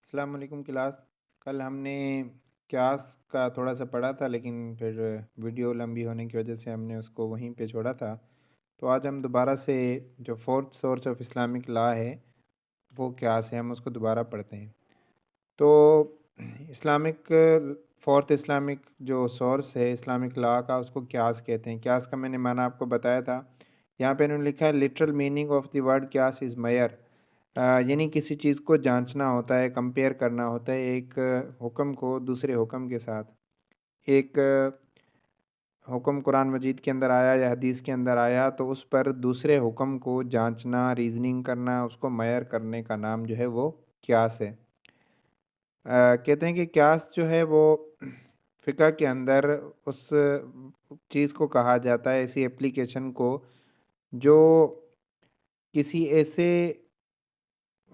السلام علیکم کلاس۔ کل ہم نے کیاس کا تھوڑا سا پڑھا تھا، لیکن پھر ویڈیو لمبی ہونے کی وجہ سے ہم نے اس کو وہیں پہ چھوڑا تھا۔ تو آج ہم دوبارہ سے جو fourth source of Islamic law ہے وہ کیاس ہے، ہم اس کو دوبارہ پڑھتے ہیں۔ تو اسلامک فورتھ اسلامک جو سورس ہے اسلامک لا کا، اس کو کیاس کہتے ہیں۔ کیاس کا میں نے معنی آپ کو بتایا تھا۔ یہاں پہ انہوں نے لکھا ہے literal meaning of the word کیاس از میئر، یعنی کسی چیز کو جانچنا ہوتا ہے، کمپیئر کرنا ہوتا ہے ایک حکم کو دوسرے حکم کے ساتھ۔ ایک حکم قرآن مجید کے اندر آیا یا حدیث کے اندر آیا تو اس پر دوسرے حکم کو جانچنا، ریزننگ کرنا، اس کو میئر کرنے کا نام جو ہے وہ قیاس ہے۔ کہتے ہیں کہ قیاس جو ہے وہ فقہ کے اندر اس چیز کو کہا جاتا ہے، ایسی اپلیکیشن کو جو کسی ایسے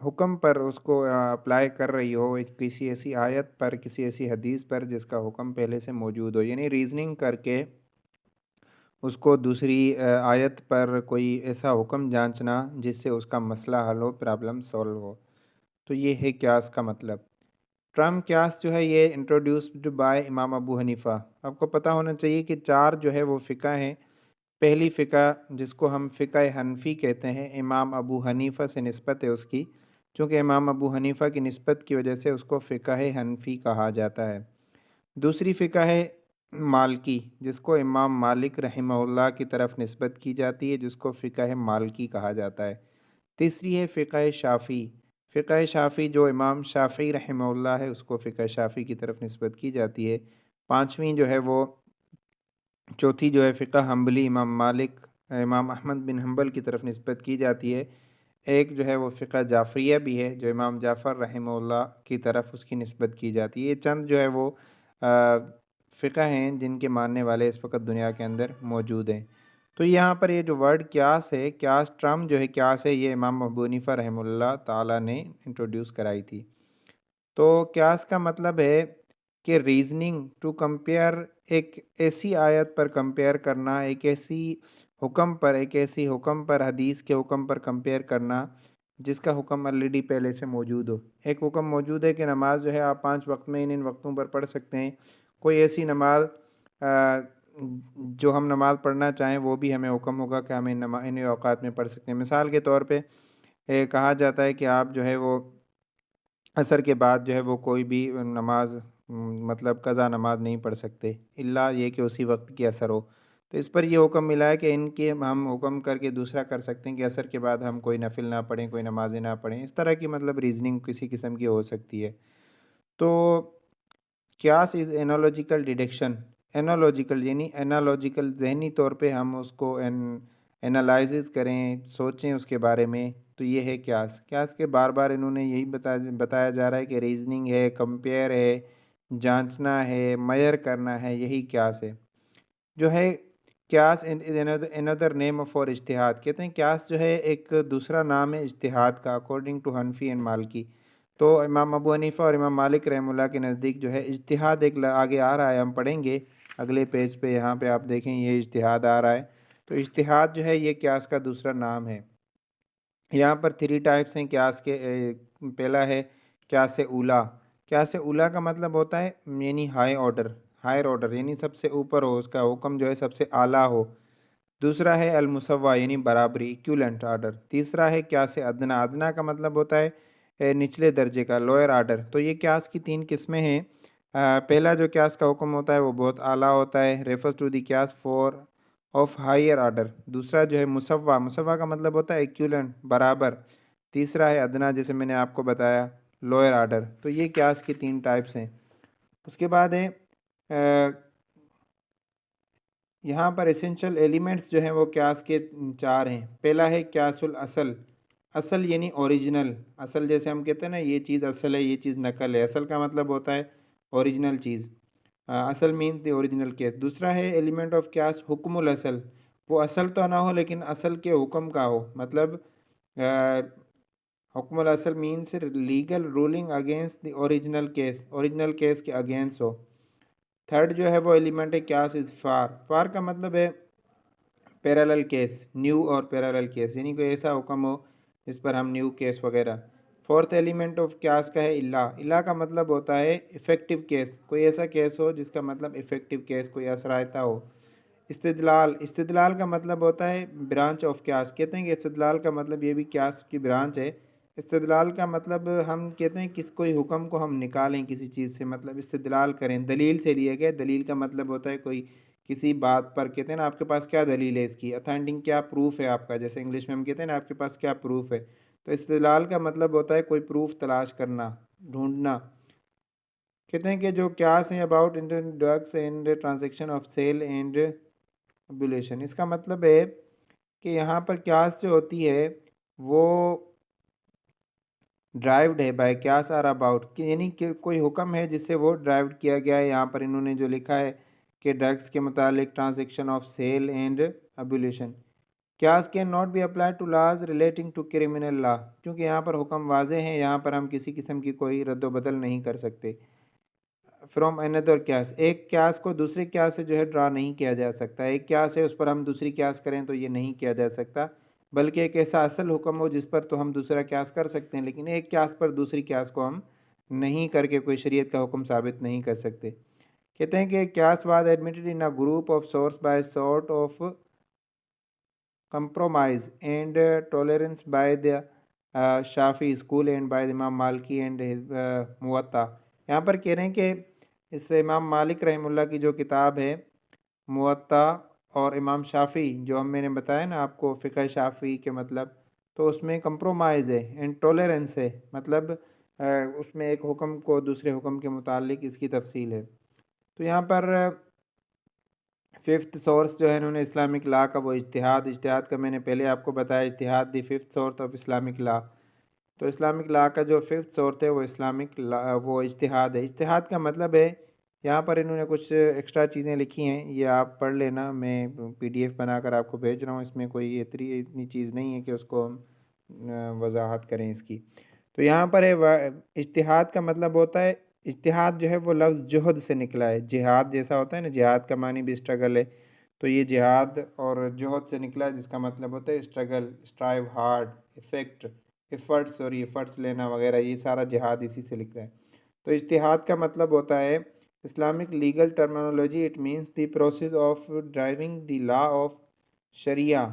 حکم پر اس کو اپلائی کر رہی ہو، کسی ایسی آیت پر، کسی ایسی حدیث پر جس کا حکم پہلے سے موجود ہو، یعنی ریزننگ کر کے اس کو دوسری آیت پر کوئی ایسا حکم جانچنا جس سے اس کا مسئلہ حل ہو، پرابلم سولو ہو۔ تو یہ ہے قیاس کا مطلب۔ ٹرم قیاس جو ہے یہ انٹروڈیوسڈ بائی امام ابو حنیفہ۔ آپ کو پتہ ہونا چاہیے کہ 4 جو ہے وہ فقہ ہیں۔ پہلی فقہ جس کو ہم فقہ حنفی کہتے ہیں، امام ابو حنیفہ سے نسبت ہے اس کی، چونکہ امام ابو حنیفہ کی نسبت کی وجہ سے اس کو فقہ حنفی کہا جاتا ہے۔ دوسری فقہ ہے مالکی، جس کو امام مالک رحمہ اللہ کی طرف نسبت کی جاتی ہے، جس کو فقہ مالکی کہا جاتا ہے۔ تیسری ہے فقہ شافعی۔ فقہ شافعی جو امام شافعی رحمہ اللہ ہے، اس کو فقہ شافعی کی طرف نسبت کی جاتی ہے۔ پانچویں جو ہے وہ چوتھی جو ہے فقہ حنبلی، امام مالک، امام احمد بن حنبل کی طرف نسبت کی جاتی ہے۔ ایک جو ہے وہ فقہ جعفریہ بھی ہے، جو امام جعفر رحمہ اللہ کی طرف اس کی نسبت کی جاتی ہے۔ یہ چند جو ہے وہ فقہ ہیں جن کے ماننے والے اس وقت دنیا کے اندر موجود ہیں۔ تو یہاں پر یہ جو ورڈ قیاس ہے، قیاس ٹرم جو ہے قیاس ہے، یہ امام ابو حنیفہ رحمہ اللہ تعالیٰ نے انٹروڈیوس کرائی تھی۔ تو قیاس کا مطلب ہے کہ ریزننگ ٹو کمپیئر، ایک ایسی آیت پر کمپیئر کرنا، ایک ایسی حکم پر حدیث کے حکم پر کمپیئر کرنا جس کا حکم آلریڈی پہلے سے موجود ہو۔ ایک حکم موجود ہے کہ نماز جو ہے آپ 5 وقت میں ان وقتوں پر پڑھ سکتے ہیں۔ کوئی ایسی نماز جو ہم نماز پڑھنا چاہیں وہ بھی ہمیں حکم ہوگا کہ ہم ان اوقات میں پڑھ سکتے ہیں۔ مثال کے طور پہ کہا جاتا ہے کہ آپ جو ہے وہ عصر کے بعد جو ہے وہ کوئی بھی نماز مطلب قضا نماز نہیں پڑھ سکتے، الا یہ کہ اسی وقت کی عصر ہو۔ تو اس پر یہ حکم ملا ہے کہ ان کے ہم حکم کر کے دوسرا کر سکتے ہیں کہ عصر کے بعد ہم کوئی نفل نہ پڑھیں، کوئی نمازیں نہ پڑھیں۔ اس طرح کی مطلب ریزننگ کسی قسم کی ہو سکتی ہے۔ تو قیاس از اینالوجیکل ڈیڈکشن۔ اینالوجیکل یعنی اینالوجیکل، ذہنی طور پہ ہم اس کو اینالائزز کریں، سوچیں اس کے بارے میں، تو یہ ہے قیاس۔ قیاس کے بار بار انہوں نے یہی بتایا جا رہا ہے کہ ریزننگ ہے، کمپیئر ہے، جانچنا ہے، میئر کرنا ہے، یہی قیاس ہے۔ جو ہے قیاس another name فار اجتہاد، کہتے ہیں قیاس جو ہے ایک دوسرا نام ہے اجتہاد کا، اکارڈنگ ٹو حنفی اینڈ مالکی۔ تو امام ابو حنیفہ اور امام مالک رحمہ اللہ کے نزدیک جو ہے اجتہاد ایک آگے آ رہا ہے، ہم پڑھیں گے اگلے پیج پہ، یہاں پہ آپ دیکھیں یہ اجتہاد آ رہا ہے۔ تو اجتہاد جو ہے یہ قیاس کا دوسرا نام ہے۔ یہاں پر 3 ٹائپس ہیں قیاس کے۔ پہلا ہے قیاس اولیٰ۔ قیاس اولیٰ کا مطلب ہوتا ہے یعنی ہائر آرڈر یعنی سب سے اوپر ہو، اس کا حکم جو ہے سب سے اعلیٰ ہو۔ دوسرا ہے المسویٰ یعنی برابری، ایکویلنٹ آرڈر۔ تیسرا ہے قیاس ادنیٰ۔ ادنیٰ کا مطلب ہوتا ہے نچلے درجے کا، لوئر آرڈر۔ تو یہ قیاس کی 3 قسمیں ہیں۔ پہلا جو قیاس کا حکم ہوتا ہے وہ بہت اعلیٰ ہوتا ہے، ریفر ٹو دی قیاس فور آف ہائر آرڈر۔ دوسرا جو ہے مسویٰ، مسویٰ کا مطلب ہوتا ہے ایکویلنٹ، برابر۔ تیسرا ہے ادنیٰ، جیسے میں نے آپ کو بتایا لوئر آرڈر۔ تو یہ قیاس کی 3 ٹائپس ہیں۔ اس کے بعد ہے یہاں پر اسینشل ایلیمنٹس جو ہیں وہ قیاس کے 4 ہیں۔ پہلا ہے قیاس الاصل۔ اصل یعنی اوریجنل۔ اصل جیسے ہم کہتے ہیں نا یہ چیز اصل ہے، یہ چیز نقل ہے۔ اصل کا مطلب ہوتا ہے اوریجنل چیز۔ اصل مینس دی اوریجنل کیس۔ دوسرا ہے ایلیمنٹ آف قیاس حکم الاصل۔ وہ اصل تو نہ ہو لیکن اصل کے حکم کا ہو، مطلب حکم الاصل means legal ruling against the original case, original case کے اگینسٹ ہو۔ تھرڈ جو ہے وہ ایلیمنٹ ہے قیاس فار۔ فار کا مطلب ہے پیرالل کیس، نیو اور پیرالل کیس، یعنی کوئی ایسا حکم ہو جس پر ہم نیو کیس وغیرہ۔ فورتھ ایلیمنٹ آف قیاس کا ہے اللہ کا مطلب ہوتا ہے افیکٹو کیس، کوئی ایسا کیس ہو جس کا مطلب افیکٹو کیس، کوئی اثرائتہ ہو۔ استدلال کا مطلب ہوتا ہے برانچ آف قیاس، کہتے ہیں کہ استدلال کا مطلب یہ بھی قیاس کی برانچ ہے۔ استدلال کا مطلب ہم کہتے ہیں کوئی حکم کو ہم نکالیں کسی چیز سے، مطلب استدلال کریں، دلیل سے لیے گئے۔ دلیل کا مطلب ہوتا ہے کوئی کسی بات پر کہتے ہیں نا آپ کے پاس کیا دلیل ہے اس کی، اتھینٹک کیا پروف ہے آپ کا، جیسے انگلش میں ہم کہتے ہیں نا آپ کے پاس کیا پروف ہے۔ تو استدلال کا مطلب ہوتا ہے کوئی پروف تلاش کرنا، ڈھونڈنا۔ کہتے ہیں کہ جو قیاس ہیں about drugs and transaction of sale and abolition, اس کا مطلب ہے کہ یہاں پر قیاس جو ہوتی ہے وہ ڈرائیوڈ ہے بائی قیاس آر اباؤٹ، یعنی کہ کوئی حکم ہے جس سے وہ ڈرائیوڈ کیا گیا ہے۔ یہاں پر انہوں نے جو لکھا ہے کہ ڈرگس کے متعلق transaction of sale and abolition, قیاس can not be apply to laws relating to criminal law, کیونکہ یہاں پر حکم واضح ہیں، یہاں پر ہم کسی قسم کی کوئی رد و بدل نہیں کر سکتے۔ فرام اندر قیاس، ایک قیاس کو دوسرے قیاس سے جو ہے ڈرا نہیں کیا جا سکتا، ایک قیاس ہے اس پر ہم دوسری قیاس کریں تو یہ نہیں کیا جا سکتا، بلکہ ایک ایسا اصل حکم ہو جس پر تو ہم دوسرا قیاس کر سکتے ہیں، لیکن ایک قیاس پر دوسری قیاس کو ہم نہیں کر کے کوئی شریعت کا حکم ثابت نہیں کر سکتے۔ کہتے ہیں کہ قیاس was admitted in a group of source by sort of compromise and tolerance by the Shafi school and by امام مالکی اینڈ موطا۔ یہاں پر کہہ رہے ہیں کہ اس سے امام مالک رحمہ اللہ کی جو کتاب ہے موطا، اور امام شافی جو میں نے بتایا نا آپ کو فقہ شافی کے مطلب، تو اس میں کمپرومائز ہے اینڈ ٹولرنس ہے، مطلب اس میں ایک حکم کو دوسرے حکم کے متعلق اس کی تفصیل ہے۔ تو یہاں پر ففتھ سورس جو ہے انہوں نے اسلامک لا کا وہ اجتہاد کا میں نے پہلے آپ کو بتایا، اجتہاد the fifth source of Islamic لا۔ تو اسلامک لا کا جو ففتھ سورس ہے وہ اسلامک لا، وہ اجتہاد ہے۔ اجتہاد کا مطلب ہے، یہاں پر انہوں نے کچھ ایکسٹرا چیزیں لکھی ہیں، یہ آپ پڑھ لینا، میں PDF بنا کر آپ کو بھیج رہا ہوں، اس میں کوئی اتنی چیز نہیں ہے کہ اس کو ہم وضاحت کریں اس کی۔ تو یہاں پر ہے اجتہاد کا مطلب ہوتا ہے، اجتہاد جو ہے وہ لفظ جہد سے نکلا ہے، جہاد جیسا ہوتا ہے نا، جہاد کا معنی بھی اسٹرگل ہے، تو یہ جہاد اور جہد سے نکلا ہے، جس کا مطلب ہوتا ہے اسٹرگل، اسٹرائیو ہارڈ، ایفرٹس لینا وغیرہ، یہ سارا جہاد اسی سے لکھ رہا ہے۔ تو اجتہاد کا مطلب ہوتا ہے Islamic legal terminology, it means the process of deriving the law of sharia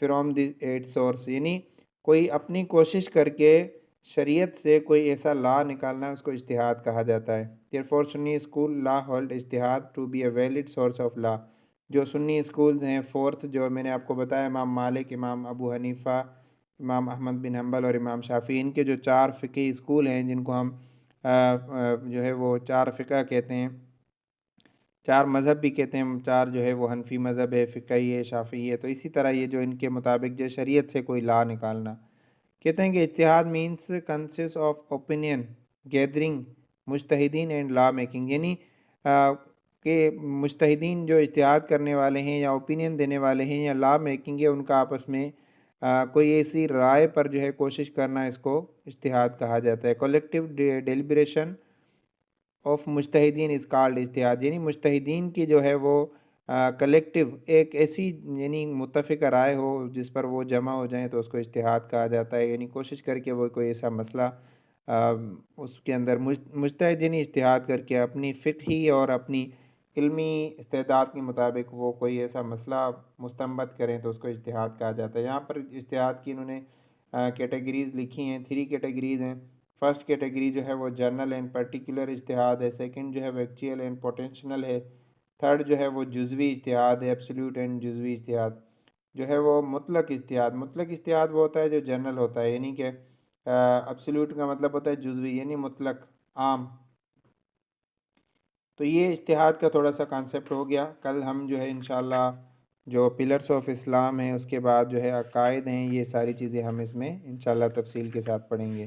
from the eight source, یعنی کوئی اپنی کوشش کر کے شریعت سے کوئی ایسا لا نکالنا، اس کو اجتہاد کہا جاتا ہے۔ therefore Sunni school law hold اجتہاد to be a valid source of law, جو سنی اسکولز ہیں فورتھ جو میں نے آپ کو بتایا، امام مالک، امام ابو حنیفہ، امام احمد بن حنبل اور امام شافعی، ان کے جو 4 فقہی اسکول ہیں جن کو ہم جو ہے وہ 4 فقہ کہتے ہیں، 4 مذہب بھی کہتے ہیں، 4 جو ہے وہ حنفی مذہب ہے، فقہی ہے، شافعی ہے، تو اسی طرح یہ جو ان کے مطابق جو شریعت سے کوئی لا نکالنا، کہتے ہیں کہ اجتہاد means consist of opinion gathering مجتہدین اینڈ لا میکنگ، یعنی کہ مجتہدین جو اجتہاد کرنے والے ہیں یا اوپینین دینے والے ہیں یا لا میکنگ ہے، ان کا آپس میں کوئی ایسی رائے پر جو ہے کوشش کرنا، اس کو اجتہاد کہا جاتا ہے۔ کولیکٹیو ڈیلیبریشن آف مجتہدین از کالڈ اجتہاد، یعنی مجتہدین کی جو ہے وہ کلیکٹیو ایک ایسی یعنی متفقہ رائے ہو جس پر وہ جمع ہو جائیں تو اس کو اجتہاد کہا جاتا ہے، یعنی کوشش کر کے وہ کوئی ایسا مسئلہ اس کے اندر مجتہد یعنی اجتہاد کر کے اپنی فقہی اور اپنی علمی استعداد کے مطابق وہ کوئی ایسا مسئلہ مستنبط کریں تو اس کو اجتہاد کہا جاتا ہے۔ یہاں پر اجتہاد کی انہوں نے کیٹیگریز لکھی ہیں، 3 کیٹیگریز ہیں۔ فرسٹ کیٹیگری جو ہے وہ جنرل اینڈ پرٹیکولر اجتہاد ہے، سیکنڈ جو ہے وہ ایکچوئل اینڈ پوٹینشنل ہے، تھرڈ جو ہے وہ جزوی اجتہاد ہے، ایبسلیوٹ اینڈ جزوی اجتہاد جو ہے وہ مطلق اجتہاد۔ مطلق اجتہاد وہ ہوتا ہے جو جنرل ہوتا ہے، یعنی کہ ایبسلیوٹ کا مطلب ہوتا ہے جزوی، یعنی مطلق، عام۔ تو یہ اجتہاد کا تھوڑا سا کانسیپٹ ہو گیا۔ کل ہم جو ہے انشاءاللہ جو پلرس آف اسلام ہیں، اس کے بعد جو ہے عقائد ہیں، یہ ساری چیزیں ہم اس میں انشاءاللہ تفصیل کے ساتھ پڑھیں گے۔